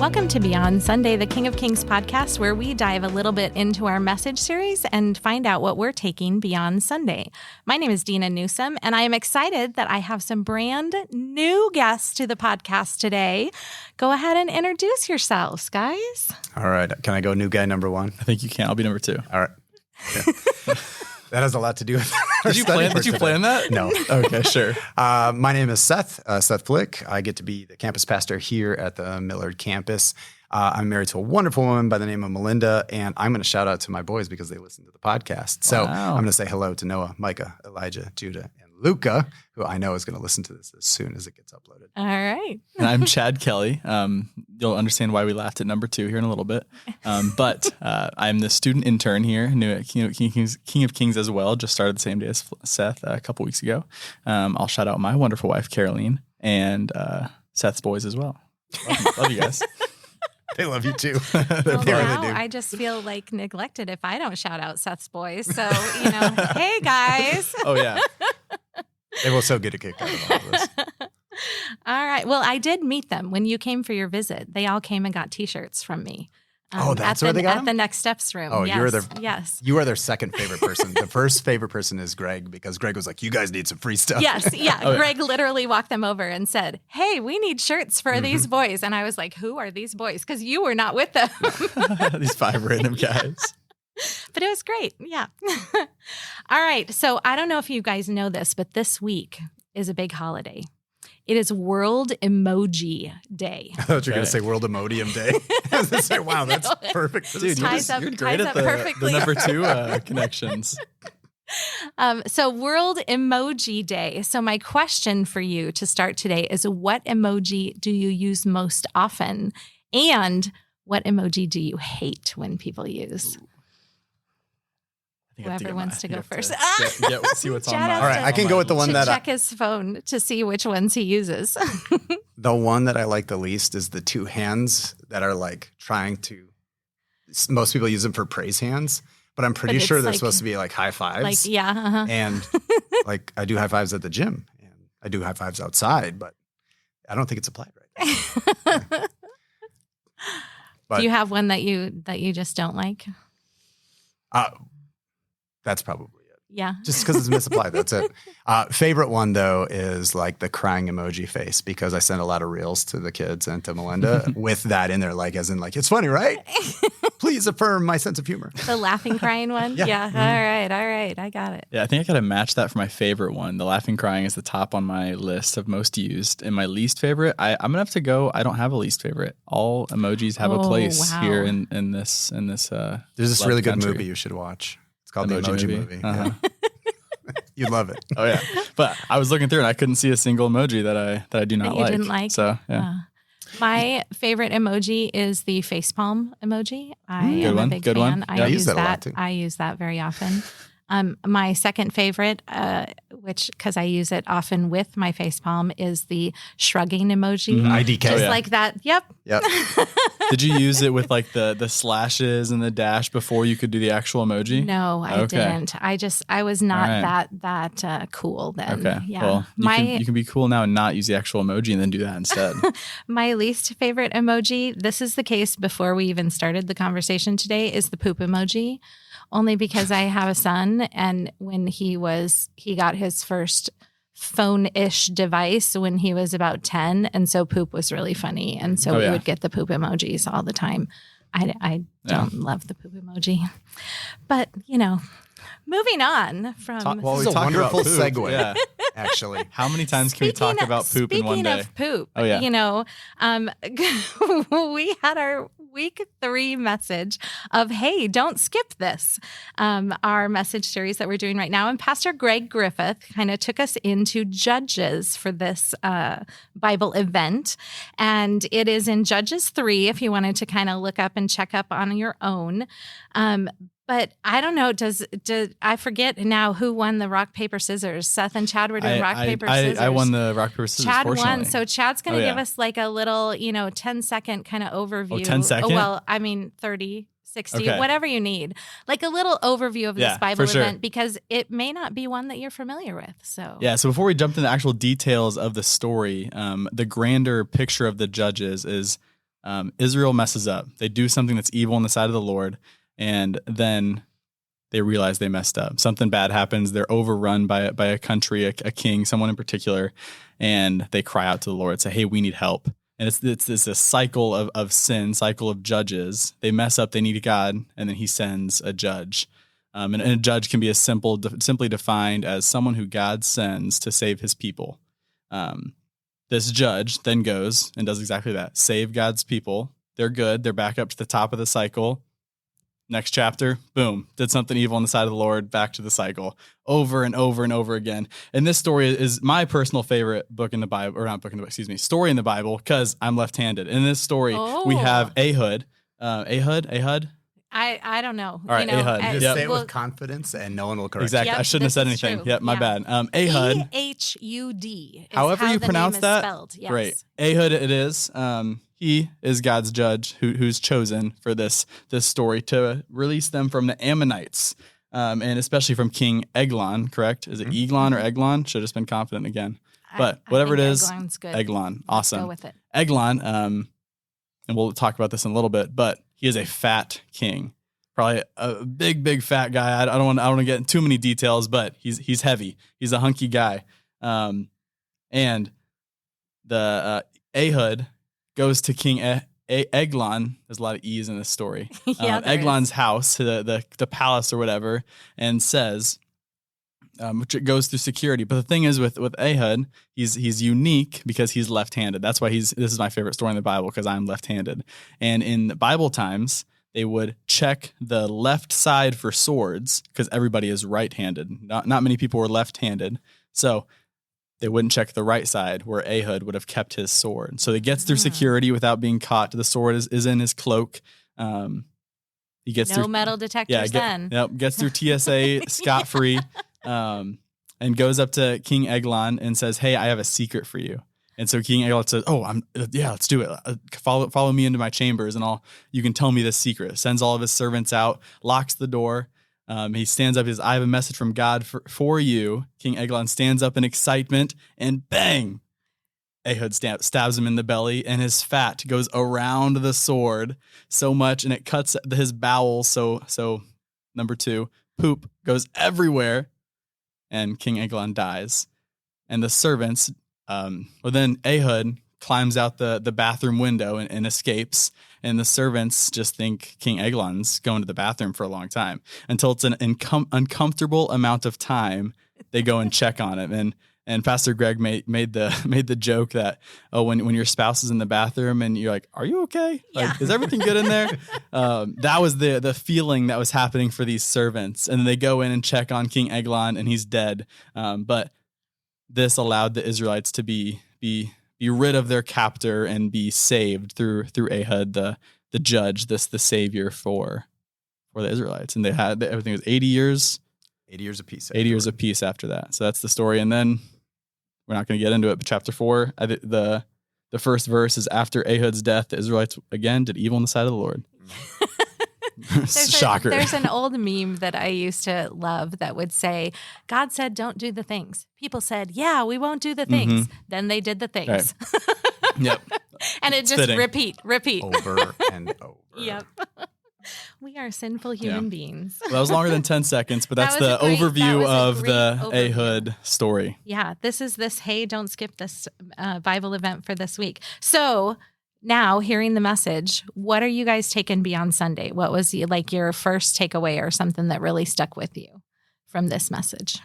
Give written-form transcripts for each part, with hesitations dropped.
Welcome to Beyond Sunday, the King of Kings podcast, where we dive a little bit into our message series and find out what we're taking beyond Sunday. My name is Dina Newsom, and I am excited that I have some brand new guests to the podcast today. Go ahead and introduce yourselves, guys. All right. Can I go new guy number one? I think you can. I'll be number two. All right. Yeah. That has a lot to do with Did you plan that? No. Okay, sure. My name is Seth Flick. I get to be the campus pastor here at the Millard campus. I'm married to a wonderful woman by the name of Melinda, and I'm going to shout out to my boys because they listen to the podcast. So I'm going to say hello to Noah, Micah, Elijah, Judah, and Luca, who I know is going to listen to this as soon as it gets uploaded. All right. And I'm Chad Kelly. You'll understand why we laughed at number two here in a little bit. But I'm the student intern here, new at King of Kings as well. Just started the same day as Seth a couple weeks ago. I'll shout out my wonderful wife, Caroline, and Seth's boys as well. Love you guys. They love you too. Well, now I just feel like neglected if I don't shout out Seth's boys. So, hey guys. Oh, yeah. They will so get a kick out of all of this. All right. Well, I did meet them when you came for your visit. They all came and got T-shirts from me. That's where they got them? At the Next Steps room. Oh, yes. You are their second favorite person. The first favorite person is Greg, because Greg was like, you guys need some free stuff. Yes. Yeah. Greg literally walked them over and said, hey, we need shirts for these boys. And I was like, who are these boys? Because you were not with them. These five random guys. But it was great. Yeah. All right. So I don't know if you guys know this, but this week is a big holiday. It is World Emoji Day. I thought you were going to say World Emodium Day. I was going to say, wow, that's perfect. Dude, you're great at the number two connections. So World Emoji Day. So my question for you to start today is, what emoji do you use most often? And what emoji do you hate when people use? Whoever wants to go first. See what's on All right, I can go with the one that check his phone to see which ones he uses. The one that I like the least is the two hands that are like trying to. Most people use them for praise hands, but I'm pretty sure they're supposed to be like high fives. Like And like I do high fives at the gym, and I do high fives outside, but I don't think it's applied right now. Yeah. Do you have one that you just don't like? That's probably it. Yeah. Just because it's misapplied. That's it. Favorite one, though, is like the crying emoji face, because I send a lot of reels to the kids and to Melinda with that in there, like as in like, it's funny, right? Please affirm my sense of humor. The laughing, crying one? Yeah. Mm-hmm. All right. I got it. Yeah, I think I got to match that for my favorite one. The laughing, crying is the top on my list of most used. And my least favorite, I'm going to have to go, I don't have a least favorite. All emojis have a place here in this. There's this really good movie you should watch. It's called The Emoji Movie. Uh-huh. Yeah. You'd love it. Oh yeah, but I was looking through and I couldn't see a single emoji that I do not that you like. Didn't like. So yeah. My favorite emoji is the facepalm emoji. I am a big fan. I use that a lot too. I use that very often. My second favorite, because I use it often with my facepalm, is the shrugging emoji. IDK. Just like that. Yep. Did you use it with like the slashes and the dash before you could do the actual emoji? No, I didn't. I was not that cool then. Okay. Yeah. Well, you can be cool now and not use the actual emoji and then do that instead. My least favorite emoji, this is the case before we even started the conversation today, is the poop emoji. Only because I have a son, and when he got his first phone-ish device when he was about 10, and so poop was really funny, and so we would get the poop emojis all the time. I don't love the poop emoji, but moving on from this is a wonderful segue. Yeah. Actually, how many times can we talk about poop in one day? Speaking of poop, oh yeah, we had our week 3 message of, hey, don't skip this, our message series that we're doing right now. And Pastor Greg Griffith kind of took us into Judges for this Bible event. And it is in Judges 3, if you wanted to kind of look up and check up on your own. But I don't know, I forget now who won the rock, paper, scissors. Seth and Chad were doing rock, paper, scissors. I won the rock, paper, scissors. Chad won. So Chad's going to give us like a little, 10-second kind of overview. Oh, 10 seconds? Well, 30, 60, whatever you need. Like a little overview of this Bible event, because it may not be one that you're familiar with. So before we jump into the actual details of the story, the grander picture of the Judges is Israel messes up. They do something that's evil in the sight of the Lord, and then they realize they messed up. Something bad happens. They're overrun by a country, a king, someone in particular, and they cry out to the Lord, say, hey, we need help. And it's a cycle of sin, cycle of judges. They mess up, they need God, and then he sends a judge. And a judge can be simply defined as someone who God sends to save his people. This judge then goes and does exactly that. Save God's people. They're good. They're back up to the top of the cycle. Next chapter, boom, did something evil on the side of the Lord, back to the cycle, over and over and over again. And this story is my personal favorite book in the Bible, or not book in the Bible, story in the Bible, because I'm left-handed. In this story, we have Ehud. Ehud? I don't know. All right, Ehud. Just say it with confidence and no one will correct exactly. you. I shouldn't have said anything. True. Yep, my bad. Ehud. Ehud. However you pronounce that. Spelled. Yes. Great. Ehud it is. He is God's judge who's chosen for this story to release them from the Ammonites, and especially from King Eglon, correct? Is it Eglon or Eglon? Should have just been confident again. But whatever it is, Eglon's good. Eglon. Awesome. Let's go with it. Eglon, and we'll talk about this in a little bit, but he is a fat king. Probably a big fat guy. I don't want to get into too many details, but he's heavy. He's a hunky guy. And the Ehud goes to King Eglon. There's a lot of E's in this story. Eglon's house, the palace or whatever, and says, which it goes through security. But the thing is with Ehud, he's unique because he's left-handed. That's why this is my favorite story in the Bible, because I'm left-handed. And in the Bible times, they would check the left side for swords because everybody is right-handed. Not many people were left-handed. So they wouldn't check the right side where Ehud would have kept his sword. So he gets through security without being caught. The sword is in his cloak. He gets through metal detectors then. Yep, gets through TSA scot-free, and goes up to King Eglon and says, hey, I have a secret for you. And so King Eglon says, let's do it. Follow me into my chambers and you can tell me this secret. Sends all of his servants out, locks the door. He stands up, he says, I have a message from God for you. King Eglon stands up in excitement, and bang, Ehud stabs him in the belly, and his fat goes around the sword so much, and it cuts his bowels. So number 2, poop goes everywhere, and King Eglon dies. And the servants, then Ehud climbs out the bathroom window and escapes. And the servants just think King Eglon's going to the bathroom for a long time, until it's an uncomfortable amount of time. They go and check on him. And Pastor Greg made the joke that, when your spouse is in the bathroom and you're like, are you okay? Like, is everything good in there? That was the feeling that was happening for these servants. And then they go in and check on King Eglon, and he's dead. But this allowed the Israelites to be rid of their captor and be saved through Ehud, the judge, the savior for the Israelites. And they had everything was 80 years. 80 years apiece. 80 years apiece after that. So that's the story. And then we're not going to get into it, but chapter 4, the first verse is, after Ehud's death, the Israelites again did evil in the sight of the Lord. Shocker. There's an old meme that I used to love that would say, God said, don't do the things. People said, yeah, we won't do the things. Then they did the things. Right. Yep. And it just fitting. repeat. Over and over. Yep. We are sinful human beings. Well, that was longer than 10 seconds, but that's the overview of the Ehud story. Yeah, this is hey, don't skip this Bible event for this week. So now, hearing the message, what are you guys taking beyond Sunday? What was your first takeaway or something that really stuck with you from this message?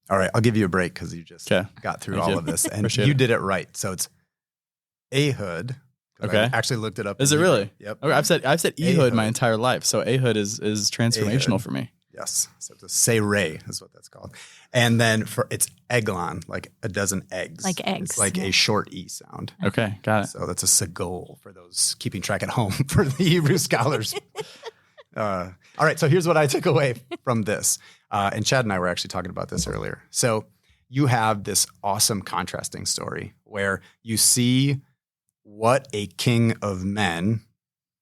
All right, I'll give you a break because you just got through all of this. And you did it right. So it's Ehud. Okay. I actually looked it up. Is it really? Yep. Okay, I've said Ehud my entire life, so Ehud is transformational for me. Yes. So to say Ray is what that's called. And then it's Eglon, like a dozen eggs. Like eggs. It's like a short E sound. Okay, got it. So that's a Segol for those keeping track at home for the Hebrew scholars. All right, so here's what I took away from this. And Chad and I were actually talking about this earlier. So you have this awesome contrasting story where you see what a king of men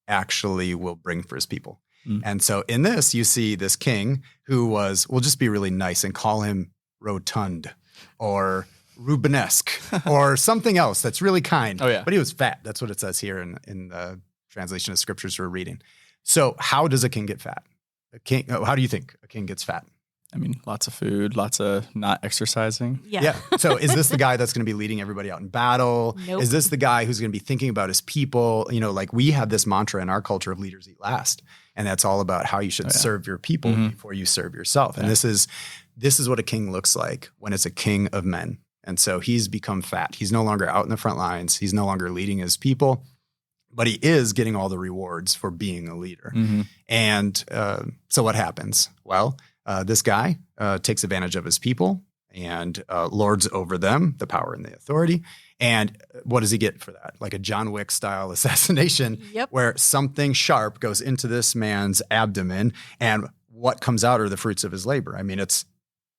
actually will bring for his people. And so in this, you see this king who we'll just be really nice and call him rotund or Rubenesque or something else that's really kind. Oh, yeah. But he was fat. That's what it says here in the translation of scriptures we're reading. So how does a king get fat? How do you think a king gets fat? I mean, lots of food, lots of not exercising. Yeah. So is this the guy that's going to be leading everybody out in battle? Nope. Is this the guy who's going to be thinking about his people? You know, like we have this mantra in our culture of leaders eat last. And that's all about how you should serve your people before you serve yourself. And this is what a king looks like when it's a king of men. And so he's become fat. He's no longer out in the front lines. He's no longer leading his people, but he is getting all the rewards for being a leader. And so what happens? Well, this guy takes advantage of his people and lords over them, the power and the authority. And what does he get for that? Like a John Wick style assassination where something sharp goes into this man's abdomen and what comes out are the fruits of his labor. I mean,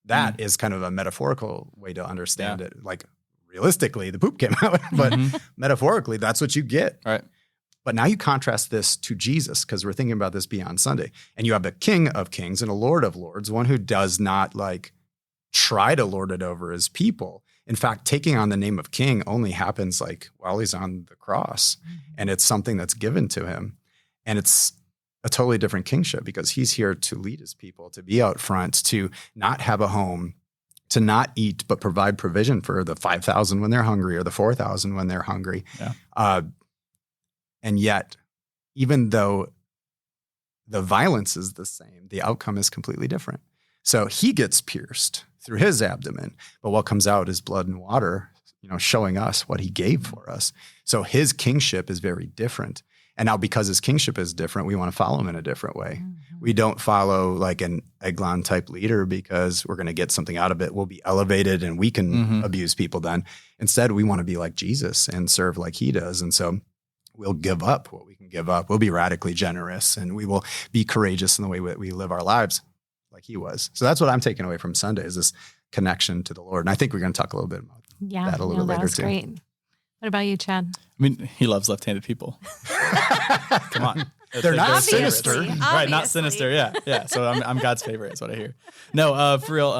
that is kind of a metaphorical way to understand it. Like realistically, the poop came out, but metaphorically, that's what you get. Right. But now you contrast this to Jesus, because we're thinking about this beyond Sunday. And you have the King of Kings and a Lord of Lords, one who does not like try to lord it over his people. In fact, taking on the name of king only happens like while he's on the cross. And it's something that's given to him. And it's a totally different kingship because he's here to lead his people, to be out front, to not have a home, to not eat, but provide provision for the 5,000 when they're hungry or the 4,000 when they're hungry. And yet, even though the violence is the same, the outcome is completely different. So he gets pierced through his abdomen, but what comes out is blood and water, showing us what he gave for us. So his kingship is very different. And now because his kingship is different, we want to follow him in a different way. We don't follow like an Eglon type leader because we're going to get something out of it. We'll be elevated and we can abuse people then. Instead, we want to be like Jesus and serve like he does. And so we'll give up what we can give up. We'll be radically generous and we will be courageous in the way that we live our lives like he was. So that's what I'm taking away from Sunday is this connection to the Lord. And I think we're going to talk a little bit about that a little bit later was too. Great. What about you, Chad? I mean, he loves left-handed people. Come on. They're not Obviously. sinister. Right, not sinister. Yeah. So I'm God's favorite is what I hear. No, for real.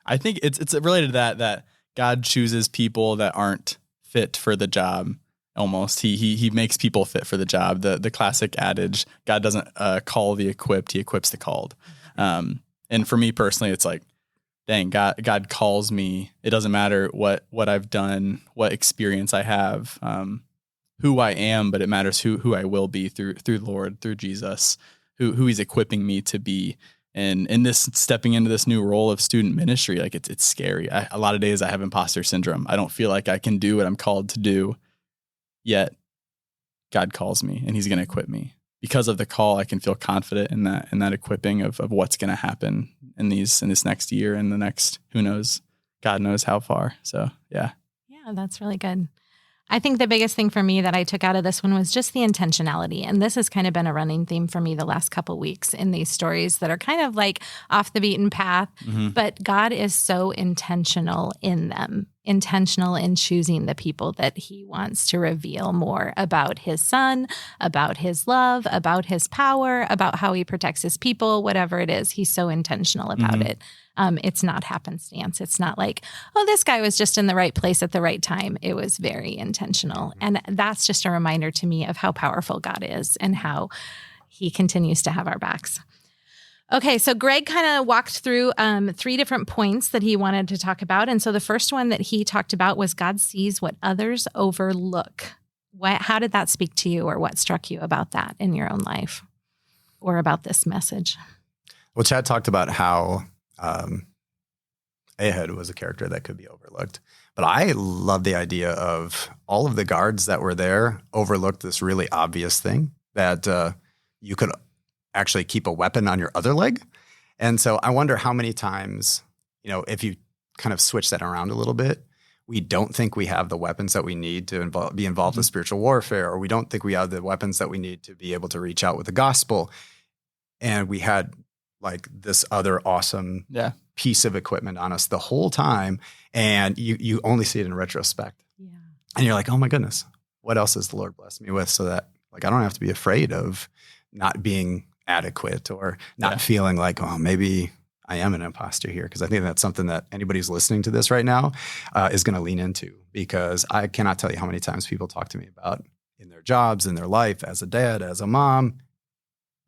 I think it's related to that God chooses people that aren't fit for the job. Almost, he makes people fit for the job. The classic adage: God doesn't call the equipped; He equips the called. And for me personally, it's like, dang, God calls me. It doesn't matter what I've done, what experience I have, who I am, but it matters who I will be through the Lord, through Jesus, who He's equipping me to be. And in this stepping into this new role of student ministry, like it's scary. A lot of days I have imposter syndrome. I don't feel like I can do what I'm called to do. Yet God calls me and he's going to equip me. Because of the call, I can feel confident in that equipping of what's going to happen in this next year and the next, who knows, God knows how far. So, yeah. Yeah, that's really good. I think the biggest thing for me that I took out of this one was just the intentionality. And this has kind of been a running theme for me the last couple of weeks in these stories that are kind of like off the beaten path. But God is so intentional in them, intentional in choosing the people that he wants to reveal more about his son, about his love, about his power, about how he protects his people, whatever it is. He's so intentional about it. It's not happenstance. It's not like, oh, this guy was just in the right place at the right time. It was very intentional. And that's just a reminder to me of how powerful God is and how he continues to have our backs. Okay, so Greg kind of walked through 3 different points that he wanted to talk about. And so the first one that he talked about was God sees what others overlook. How did that speak to you, or what struck you about that in your own life or about this message? Well, Chad talked about how Ehud was a character that could be overlooked. But I love the idea of all of the guards that were there overlooked this really obvious thing that you could actually keep a weapon on your other leg. And so I wonder how many times, if you kind of switch that around a little bit, we don't think we have the weapons that we need to be involved with spiritual warfare, or we don't think we have the weapons that we need to be able to reach out with the gospel. And we had like this other awesome piece of equipment on us the whole time. And you only see it in retrospect. Yeah. And you're like, oh my goodness, what else has the Lord blessed me with so that like I don't have to be afraid of not being adequate or not feeling like, oh, maybe I am an imposter here, because I think that's something that anybody who's listening to this right now is going to lean into, because I cannot tell you how many times people talk to me about in their jobs, in their life, as a dad, as a mom,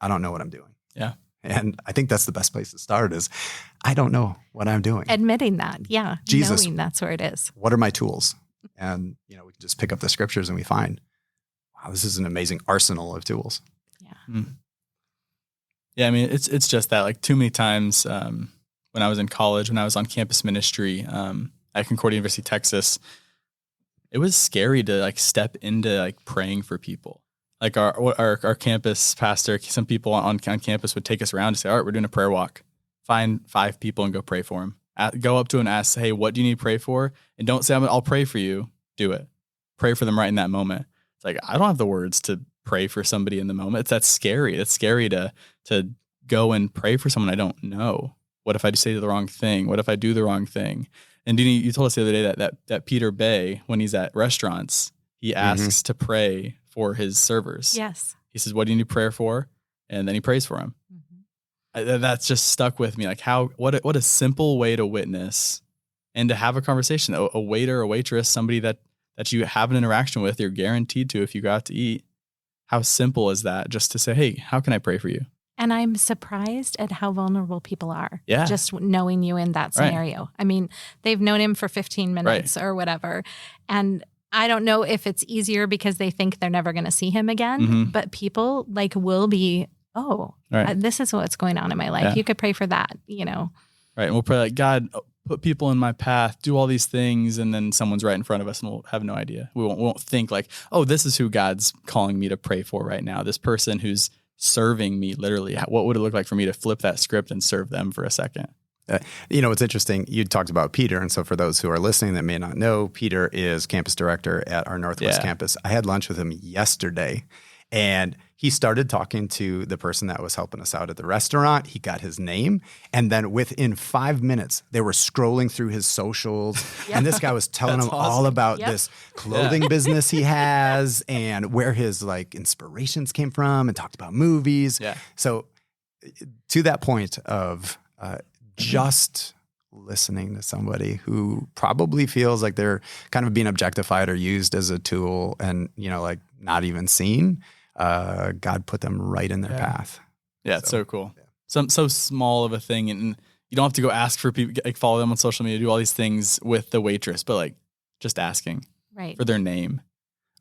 I don't know what I'm doing. Yeah. And I think that's the best place to start is I don't know what I'm doing. Admitting that. Yeah. Jesus. Knowing that's where it is. What are my tools? And, we can just pick up the scriptures and we find, wow, this is an amazing arsenal of tools. Yeah. Mm. Yeah, I mean, it's just that, like, too many times when I was in college, when I was on campus ministry at Concordia University, Texas, it was scary to, like, step into, like, praying for people. Like, our campus pastor, some people on campus would take us around and say, all right, we're doing a prayer walk. Find 5 people and go pray for them. Go up to them and ask, hey, what do you need to pray for? And don't say, I'll pray for you. Do it. Pray for them right in that moment. It's like, I don't have the words to pray for somebody in the moment. That's scary. It's scary to go and pray for someone I don't know. What if I say the wrong thing? What if I do the wrong thing? And Deanie, you told us the other day that Peter Bay, when he's at restaurants, he asks to pray for his servers. Yes. He says, what do you need prayer for? And then he prays for him. That's just stuck with me. Like, what a simple way to witness and to have a conversation. A waiter, a waitress, somebody that you have an interaction with, you're guaranteed to if you go out to eat. How simple is that? Just to say, hey, how can I pray for you? And I'm surprised at how vulnerable people are. Yeah. Just knowing you in that scenario. Right. I mean, they've known him for 15 minutes or whatever. And I don't know if it's easier because they think they're never going to see him again, but people will be, this is what's going on in my life. Yeah. You could pray for that, Right. And we'll pray like, God, put people in my path, do all these things. And then someone's right in front of us and we'll have no idea. We won't think like, oh, this is who God's calling me to pray for right now. This person who's serving me literally. What would it look like for me to flip that script and serve them for a second? It's interesting. You talked about Peter. And so for those who are listening that may not know, Peter is campus director at our Northwest campus. I had lunch with him yesterday and he started talking to the person that was helping us out at the restaurant. He got his name. And then within 5 minutes, they were scrolling through his socials. And this guy was telling them all about this clothing business he has and where his inspirations came from and talked about movies. Yeah. So to that point of just listening to somebody who probably feels like they're kind of being objectified or used as a tool and, not even seen, God put them right in their path. Yeah, it's so cool. Yeah. So small of a thing, and you don't have to go ask for people, follow them on social media, do all these things with the waitress, but just asking for their name.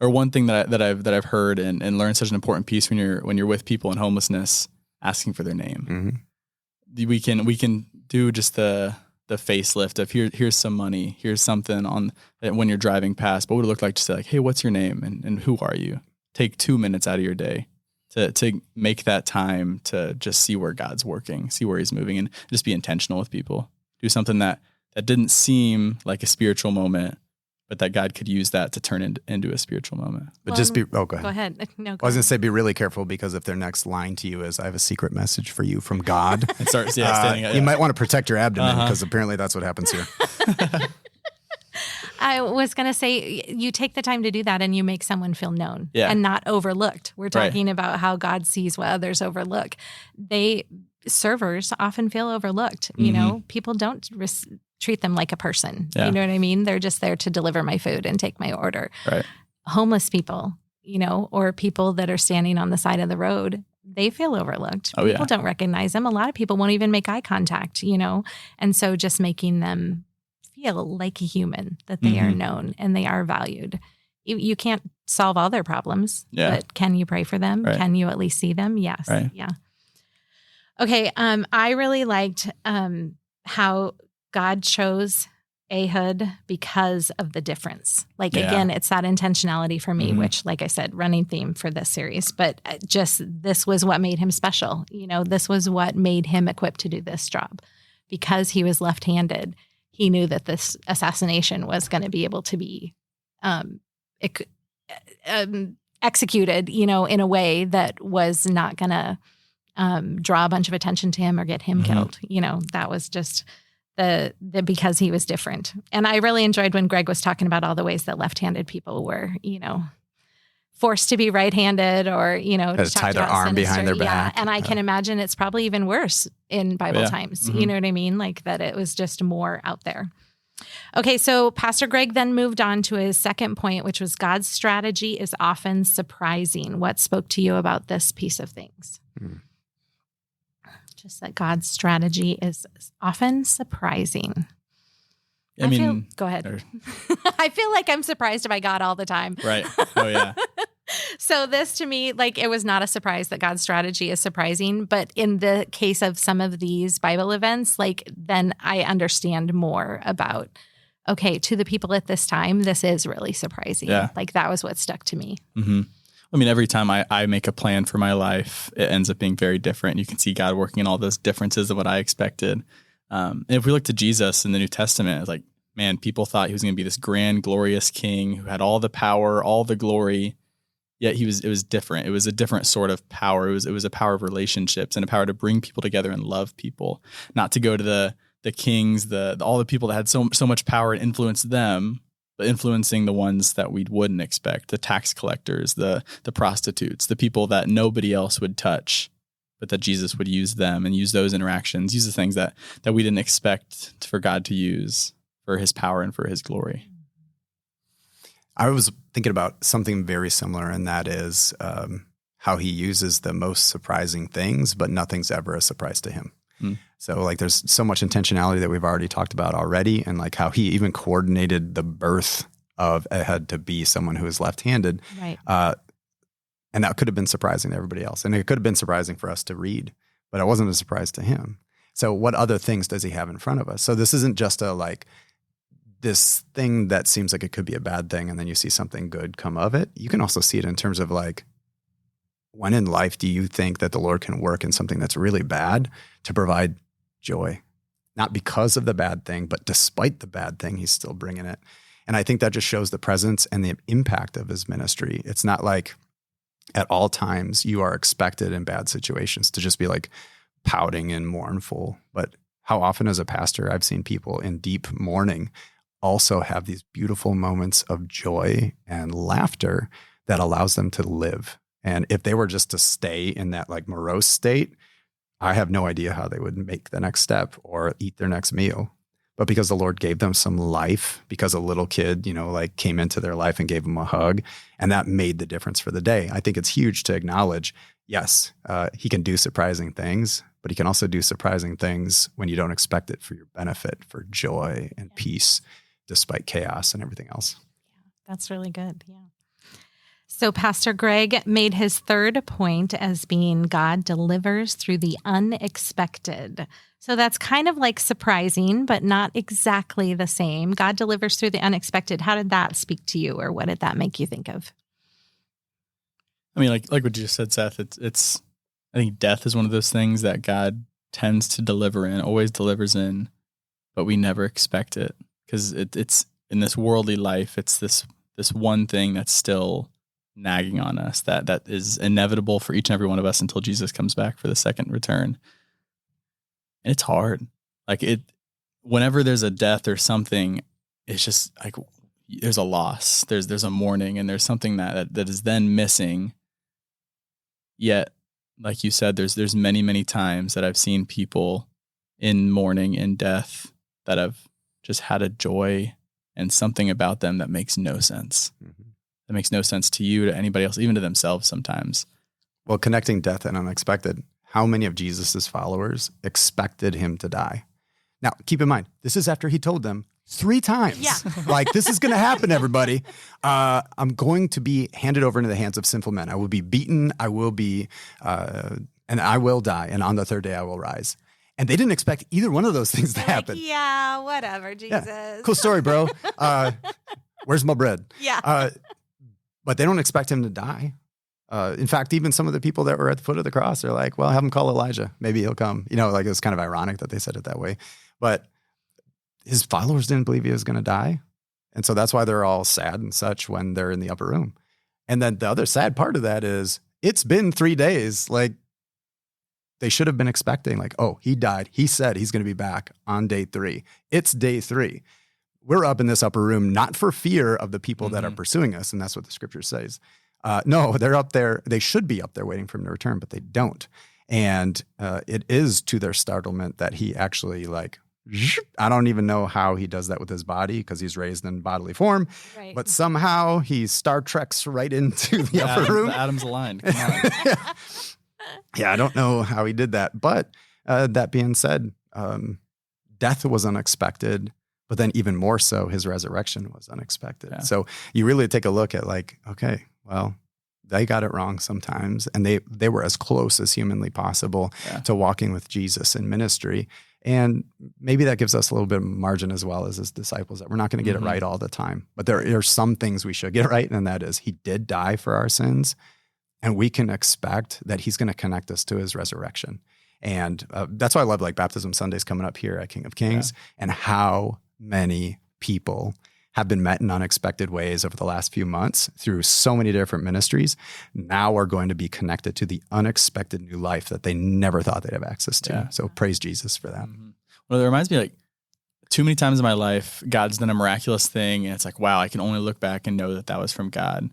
Or one thing that I've heard and learned such an important piece when you're with people in homelessness, asking for their name. Mm-hmm. We can do just the facelift of here's some money, here's something on when you're driving past. What would it look like to say hey, what's your name and who are you? Take 2 minutes out of your day to make that time to just see where God's working, see where he's moving, and just be intentional with people. Do something that didn't seem like a spiritual moment, but that God could use that to turn into a spiritual moment. But just go ahead. Go ahead. No, I was going to say, be really careful because if their next line to you is, I have a secret message for you from God, it starts standing up. You might want to protect your abdomen because apparently that's what happens here. I was going to say, you take the time to do that and you make someone feel known and not overlooked. We're talking about how God sees what others overlook. Servers often feel overlooked. People don't treat them like a person. Yeah. You know what I mean? They're just there to deliver my food and take my order. Right. Homeless people, or people that are standing on the side of the road, they feel overlooked. People don't recognize them. A lot of people won't even make eye contact, and so just making them feel like a human, that they are known and they are valued. You can't solve all their problems, but can you pray for them? Right. Can you at least see them? Yes. Right. Yeah. Okay. I really liked how God chose Ehud because of the difference. Again, it's that intentionality for me, which, like I said, running theme for this series, but just this was what made him special. This was what made him equipped to do this job. Because he was left-handed, he knew that this assassination was going to be able to be executed, in a way that was not going to draw a bunch of attention to him or get him killed. That was just the because he was different. And I really enjoyed when Greg was talking about all the ways that left-handed people were, forced to be right-handed or, to tie their arm behind their back. Yeah. And I can imagine it's probably even worse in Bible times. You know what I mean? Like that it was just more out there. Okay, so Pastor Greg then moved on to his second point, which was God's strategy is often surprising. What spoke to you about this piece of things? Just that God's strategy is often surprising. Go ahead. I feel like I'm surprised by God all the time. Right. Oh, yeah. So this to me, like it was not a surprise that God's strategy is surprising. But in the case of some of these Bible events, like then I understand more about, okay, to the people at this time, this is really surprising. Yeah. Like that was what stuck to me. Mm-hmm. I mean, every time I make a plan for my life, it ends up being very different. You can see God working in all those differences of what I expected. And if we look to Jesus in the New Testament, it's like, man, people thought he was going to be this grand, glorious king who had all the power, all the glory. Yet it was different. It was a different sort of power. It was a power of relationships and a power to bring people together and love people, not to go to the kings, all the people that had so much power and influence them, but influencing the ones that we wouldn't expect, the tax collectors, the prostitutes, the people that nobody else would touch, but that Jesus would use them and use those interactions, use the things that we didn't expect for God to use for his power and for his glory. I was thinking about something very similar, and that is how he uses the most surprising things, but nothing's ever a surprise to him. So like there's so much intentionality that we've already talked about already, and like how he even coordinated the birth of Ehud to be someone who is left-handed. Right. And that could have been surprising to everybody else. And it could have been surprising for us to read, but it wasn't a surprise to him. So what other things does he have in front of us? So this isn't just this thing that seems like it could be a bad thing, and then you see something good come of it. You can also see it in terms of like, when in life do you think that the Lord can work in something that's really bad to provide joy? Not because of the bad thing, but despite the bad thing, he's still bringing it. And I think that just shows the presence and the impact of his ministry. It's not like at all times you are expected in bad situations to just be like pouting and mournful. But how often as a pastor, I've seen people in deep mourning also have these beautiful moments of joy and laughter that allows them to live. And if they were just to stay in that like morose state, I have no idea how they would make the next step or eat their next meal. But because the Lord gave them some life, because a little kid, like came into their life and gave them a hug, and that made the difference for the day. I think it's huge to acknowledge, yes, he can do surprising things, but he can also do surprising things when you don't expect it for your benefit, for joy and peace, despite chaos and everything else. Yeah, that's really good. Yeah. So Pastor Greg made his third point as being God delivers through the unexpected. So that's kind of like surprising, but not exactly the same. God delivers through the unexpected. How did that speak to you, or what did that make you think of? I mean, like what you just said, Seth, it's I think death is one of those things that God tends to deliver in, always delivers in, but we never expect it. Because it's in this worldly life, it's this one thing that's still nagging on us that is inevitable for each and every one of us until Jesus comes back for the second return. And it's hard. Like whenever there's a death or something, it's just like there's a loss. There's a mourning, and there's something that is then missing. Yet, like you said, there's many, many times that I've seen people in mourning, in death, that have just had a joy and something about them that makes no sense. Mm-hmm. That makes no sense to you, to anybody else, even to themselves sometimes. Well, connecting death and unexpected, how many of Jesus's followers expected him to die? Now, keep in mind, this is after he told them 3 times. Yeah. Like, this is going to happen, everybody. I'm going to be handed over into the hands of sinful men. I will be beaten. I will be, and I will die. And on the 3rd day, I will rise. And they didn't expect either one of those things to happen. Like, yeah, whatever, Jesus. Yeah. Cool story, bro. Where's my bread? Yeah. But they don't expect him to die. In fact, even some of the people that were at the foot of the cross are like, well, have him call Elijah. Maybe he'll come. Like it was kind of ironic that they said it that way. But his followers didn't believe he was going to die. And so that's why they're all sad and such when they're in the upper room. And then the other sad part of that is it's been 3 days. Like, they should have been expecting, like, oh, he died. He said he's going to be back on day 3. It's day 3. We're up in this upper room, not for fear of the people that are pursuing us. And that's what the scripture says. No, they're up there. They should be up there waiting for him to return, but they don't. And it is to their startlement that he actually I don't even know how he does that with his body because he's raised in bodily form, Right. but somehow he Star Treks right into the upper room. The atoms aligned. Come on. Yeah, I don't know how he did that. But that being said, death was unexpected, but then even more so, his resurrection was unexpected. Yeah. So you really take a look at okay, well, they got it wrong sometimes, and they were as close as humanly possible to walking with Jesus in ministry. And maybe that gives us a little bit of margin as well as his disciples, that we're not going to get it right all the time. But there are some things we should get right, and that is he did die for our sins, and we can expect that he's going to connect us to his resurrection. And that's why I love Baptism Sundays coming up here at King of Kings, and how many people have been met in unexpected ways over the last few months through so many different ministries, now are going to be connected to the unexpected new life that they never thought they'd have access to. Yeah. So praise Jesus for that. Mm-hmm. Well, it reminds me too many times in my life, God's done a miraculous thing, and it's wow, I can only look back and know that was from God.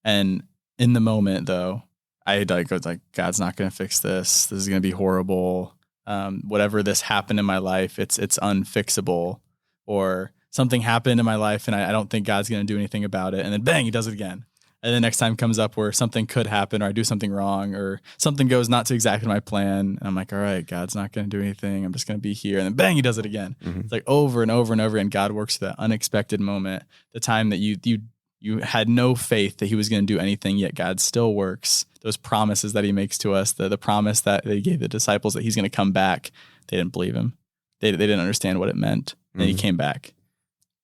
And in the moment, though, I was God's not going to fix this. This is going to be horrible. Whatever this happened in my life, it's unfixable. Or something happened in my life and I don't think God's going to do anything about it. And then bang, he does it again. And the next time comes up where something could happen, or I do something wrong, or something goes not to exactly my plan. And I'm all right, God's not going to do anything. I'm just going to be here. And then bang, he does it again. Mm-hmm. It's over and over and over. And God works through that unexpected moment, the time that you had no faith that he was going to do anything, yet God still works. Those promises that he makes to us, the promise that he gave the disciples that he's going to come back, they didn't believe him. They didn't understand what it meant. And he came back.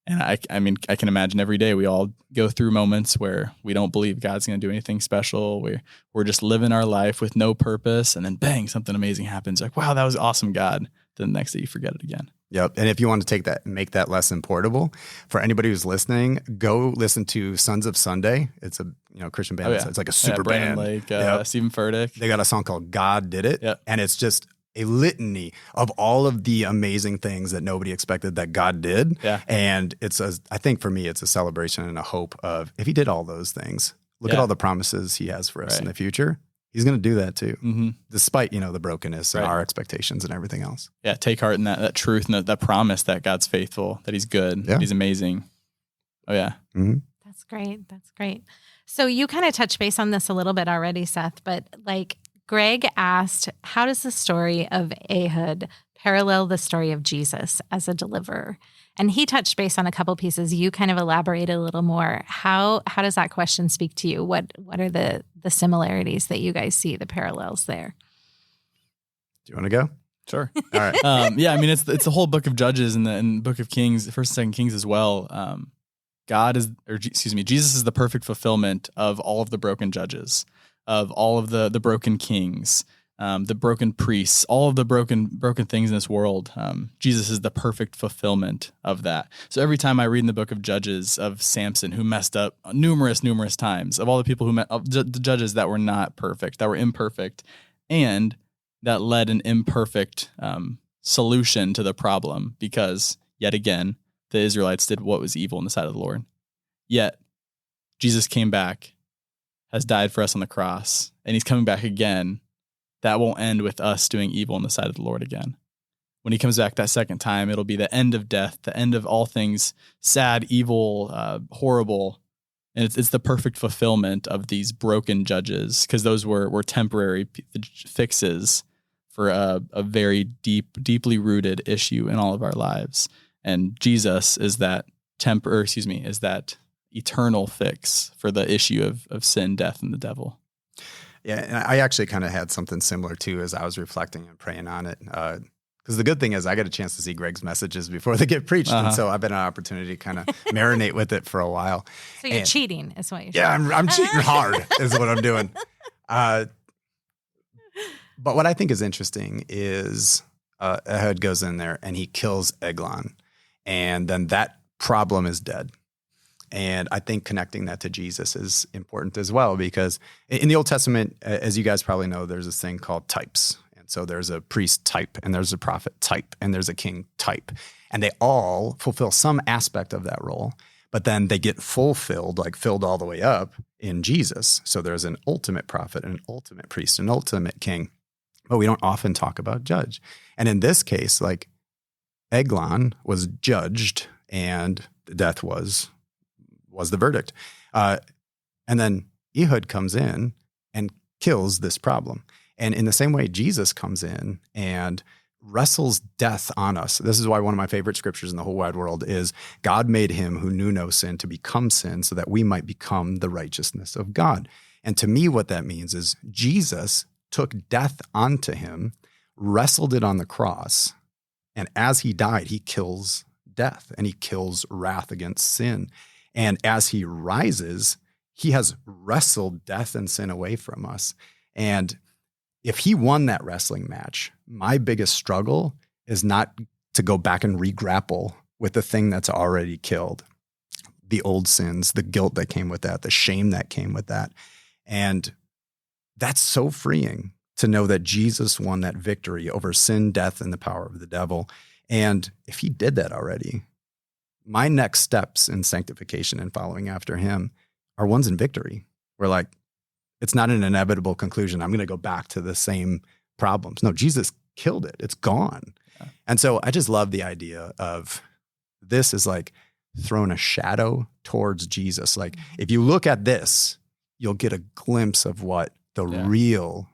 And I mean, I can imagine every day we all go through moments where we don't believe God's going to do anything special. We're just living our life with no purpose. And then bang, something amazing happens. Wow, that was awesome, God. Then the next day you forget it again. Yep. And if you want to take that and make that lesson portable for anybody who's listening, go listen to Sons of Sunday. It's a Christian band. It's like a super Brandon band. Lake, Stephen Furtick. They got a song called God Did It. Yep. And it's just a litany of all of the amazing things that nobody expected that God did. Yeah. And I think for me, it's a celebration and a hope of, if he did all those things, look at all the promises he has for us in the future. He's going to do that too, despite, the brokenness and our expectations and everything else. Yeah. Take heart in that truth and that promise that God's faithful, that he's good, that he's amazing. Oh yeah. Mm-hmm. That's great. That's great. So you kind of touched base on this a little bit already, Seth, but Greg asked, how does the story of Ehud parallel the story of Jesus as a deliverer? And he touched base on a couple pieces. You kind of elaborated a little more. How does that question speak to you? What are the similarities that you guys see, the parallels there? Do you want to go? Sure. All right. Yeah, I mean, it's the whole book of Judges and the book of Kings, 1st and 2nd Kings as well. Jesus is the perfect fulfillment of all of the broken judges, of all of the broken kings, the broken priests, all of the broken things in this world. Jesus is the perfect fulfillment of that. So every time I read in the book of Judges of Samson, who messed up numerous times, of all the people the judges that were not perfect, that were imperfect, and that led an imperfect solution to the problem, because yet again, the Israelites did what was evil in the sight of the Lord. Yet Jesus came back, has died for us on the cross, and he's coming back again. That won't end with us doing evil in the sight of the Lord again. When he comes back that second time, it'll be the end of death, the end of all things sad, evil, horrible. And it's the perfect fulfillment of these broken judges, because those were temporary fixes for a very deeply rooted issue in all of our lives. And Jesus is that is that eternal fix for the issue of sin, death, and the devil. Yeah, and I actually kind of had something similar too as I was reflecting and praying on it. Because the good thing is I got a chance to see Greg's messages before they get preached. And so I've had an opportunity to kind of marinate with it for a while. So you're cheating is what you're saying. Yeah, I'm cheating hard is what I'm doing. But what I think is interesting is Ehud goes in there and he kills Eglon. And then that problem is dead. And I think connecting that to Jesus is important as well, because in the Old Testament, as you guys probably know, there's this thing called types. And so there's a priest type, and there's a prophet type, and there's a king type. And they all fulfill some aspect of that role, but then they get fulfilled, like filled all the way up in Jesus. So there's an ultimate prophet, an ultimate priest, an ultimate king, but we don't often talk about judge. And in this case, like Eglon was judged and death was the verdict. And then Ehud comes in and kills this problem. And in the same way, Jesus comes in and wrestles death on us. This is why one of my favorite scriptures in the whole wide world is God made him who knew no sin to become sin so that we might become the righteousness of God. And to me, what that means is Jesus took death onto him, wrestled it on the cross, and as he died, he kills death and he kills wrath against sin. And as he rises, he has wrestled death and sin away from us. And if he won that wrestling match, my biggest struggle is not to go back and re-grapple with the thing that's already killed, the old sins, the guilt that came with that, the shame that came with that. And that's so freeing to know that Jesus won that victory over sin, death, and the power of the devil. And if he did that already, my next steps in sanctification and following after him are ones in victory. We're like, it's not an inevitable conclusion. I'm going to go back to the same problems. No, Jesus killed it. It's gone. Yeah. And so I just love the idea of this is like throwing a shadow towards Jesus. Like if you look at this, you'll get a glimpse of what the real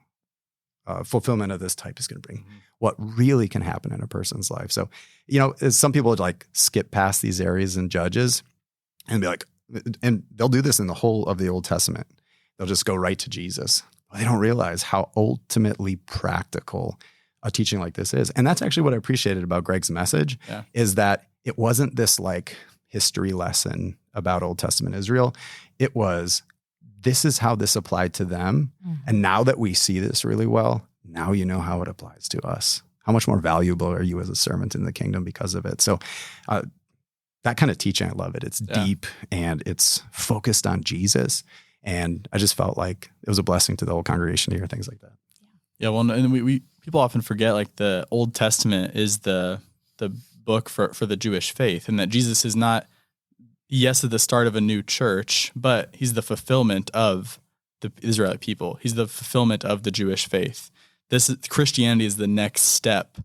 fulfillment of this type is going to bring, what really can happen in a person's life. So, you know, some people would like skip past these areas in Judges and be like, and they'll do this in the whole of the Old Testament. They'll just go right to Jesus. They don't realize how ultimately practical a teaching like this is. And that's actually what I appreciated about Greg's message is that it wasn't this like history lesson about Old Testament Israel. It was, this is how this applied to them. And now that we see this really well, now you know how it applies to us. How much more valuable are you as a servant in the kingdom because of it? So that kind of teaching, I love it. It's deep and it's focused on Jesus. And I just felt like it was a blessing to the whole congregation to hear things like that. Yeah, well, and we people often forget like the Old Testament is the book for the Jewish faith, and that Jesus is not, yes, at the start of a new church, but he's the fulfillment of the Israelite people. He's the fulfillment of the Jewish faith. Christianity is the next step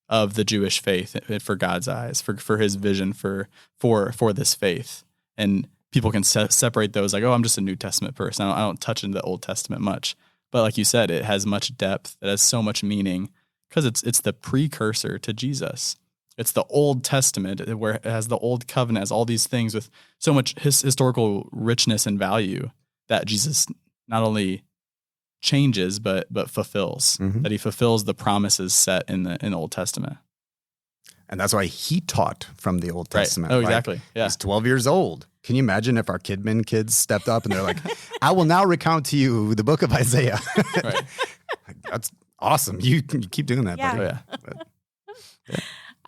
of the Jewish faith for God's eyes, for his vision for this faith. And people can separate those like, oh, I'm just a New Testament person. I don't touch into the Old Testament much. But like you said, it has much depth. It has so much meaning because it's the precursor to Jesus. It's the Old Testament where it has the Old Covenant, has all these things with so much historical richness and value that Jesus not only changes but fulfills. That he fulfills the promises set in the Old Testament. And that's why he taught from the Old Testament. Oh, exactly. Right? Yeah. He's 12 years old. Can you imagine if our Kidman kids stepped up and they're like, I will now recount to you the book of Isaiah. Right. That's awesome. You keep doing that, buddy. Yeah.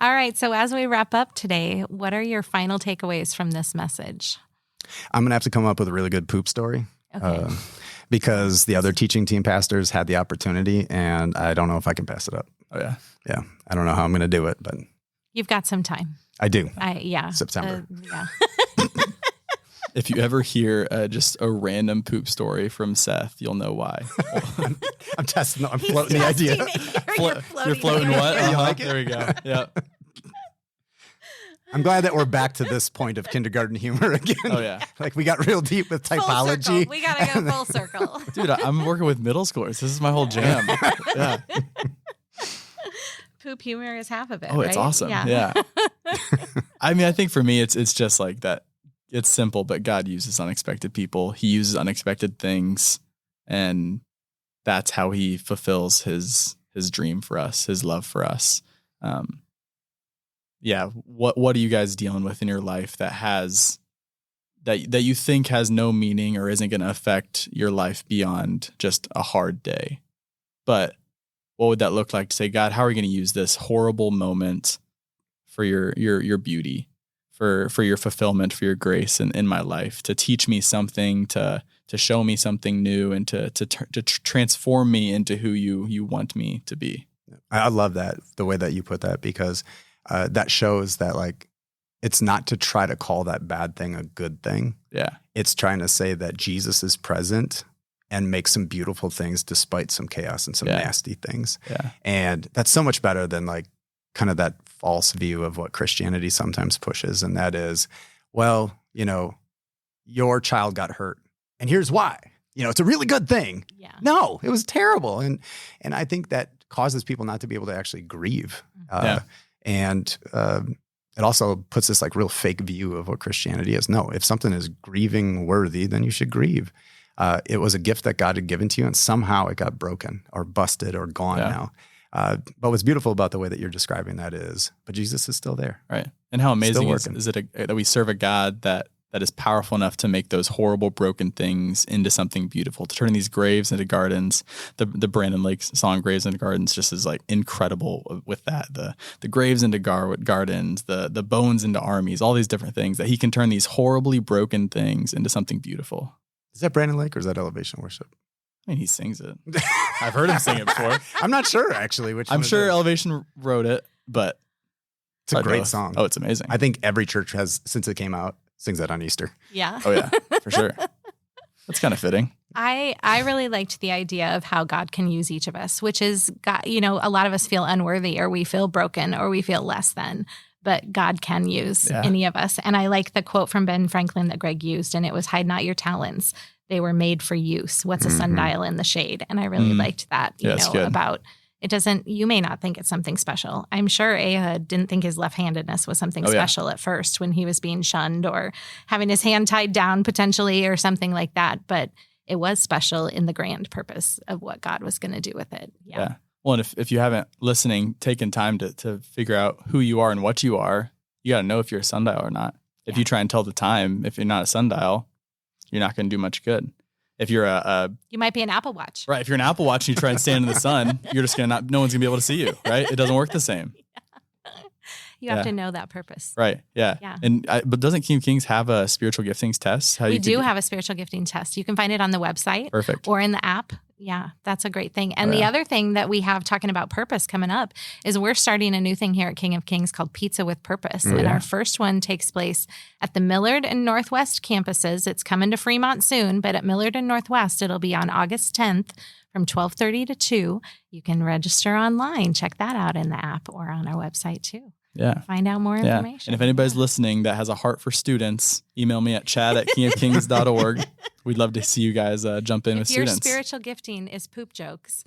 All right. So as we wrap up today, what are your final takeaways from this message? I'm going to have to come up with a really good poop story. Okay. Because the other teaching team pastors had the opportunity and I don't know if I can pass it up. Oh, yeah. Yeah. I don't know how I'm going to do it, but You've got some time. I do. September. If you ever hear just a random poop story from Seth, you'll know why. I'm testing. I'm floating the idea. You're floating what? You like it? There we go. Yeah. I'm glad that we're back to this point of kindergarten humor again. Oh, yeah. Like we got real deep with typology. We got to go full circle. Dude, I'm working with middle schoolers. This is my whole jam. Yeah. Poop humor is half of it. Oh, it's right? awesome. Yeah. I mean, I think for me, it's just like that. It's simple, but God uses unexpected people. He uses unexpected things, and that's how he fulfills his dream for us, his love for us. Yeah. What are you guys dealing with in your life that has that you think has no meaning or isn't going to affect your life beyond just a hard day? But what would that look like to say, God, how are we going to use this horrible moment for your beauty, for your fulfillment, for your grace in my life, to teach me something, to show me something new, and to transform me into who you want me to be? I love that, the way that you put that, because that shows that like it's not to try to call that bad thing a good thing. Yeah. It's trying to say that Jesus is present and make some beautiful things despite some chaos and some nasty things. Yeah. And that's so much better than like kind of that false view of what Christianity sometimes pushes. And that is, well, you know, your child got hurt and here's why. You know, it's a really good thing. Yeah. No, it was terrible. And I think that causes people not to be able to actually grieve. And it also puts this like real fake view of what Christianity is. No, if something is grieving worthy, then you should grieve. It was a gift that God had given to you and somehow it got broken or busted or gone now. But what's beautiful about the way that you're describing that is, but Jesus is still there. Right. And how amazing is it that we serve a God that is powerful enough to make those horrible, broken things into something beautiful, to turn these graves into gardens. The Brandon Lake song, Graves into Gardens, just is like incredible with that. The graves into gardens, the bones into armies, all these different things that he can turn these horribly broken things into something beautiful. Is that Brandon Lake or is that Elevation Worship? I mean, he sings it. I've heard him sing it before. I'm not sure, actually. I'm sure Elevation wrote it, but it's a great song. Oh, it's amazing. I think every church has, since it came out, sings that on Easter. Yeah. Oh, yeah, for sure. That's kind of fitting. I really liked the idea of how God can use each of us, which is, God, you know, a lot of us feel unworthy or we feel broken or we feel less than. But God can use any of us. And I like the quote from Ben Franklin that Greg used, and it was, hide not your talents. They were made for use. What's a sundial in the shade? And I really liked that, you know, about it doesn't, you may not think it's something special. I'm sure Ahud didn't think his left-handedness was something special at first when he was being shunned or having his hand tied down potentially or something like that. But it was special in the grand purpose of what God was going to do with it. Yeah. Well, and if you haven't taken time to figure out who you are and what you are, you got to know if you're a sundial or not. If you try and tell the time, if you're not a sundial, you're not going to do much good. If you're you might be an Apple Watch. Right. If you're an Apple Watch and you try and stand in the sun, you're just no one's going to be able to see you. Right. It doesn't work the same. You have to know that purpose. Right. Yeah. And but doesn't King of Kings have a spiritual giftings test? We do have a spiritual gifting test. You can find it on the website. Perfect. Or in the app. Yeah, that's a great thing. And the other thing that we have talking about purpose coming up is we're starting a new thing here at King of Kings called Pizza with Purpose. And our first one takes place at the Millard and Northwest campuses. It's coming to Fremont soon, but at Millard and Northwest, it'll be on August 10th from 12:30 to 2. You can register online. Check that out in the app or on our website too. Yeah. Find out more information. And if anybody's listening that has a heart for students, email me at chad@kingofkings.org. We'd love to see you guys jump in with students. If your spiritual gifting is poop jokes.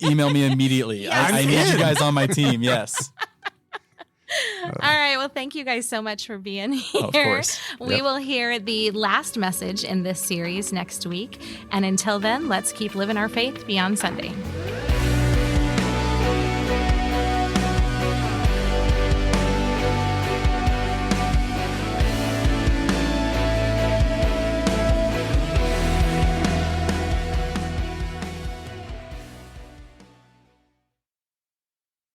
Email me immediately. I need you guys on my team. Yes. All right. Well, thank you guys so much for being here. Of course. We will hear the last message in this series next week. And until then, let's keep living our faith beyond Sunday.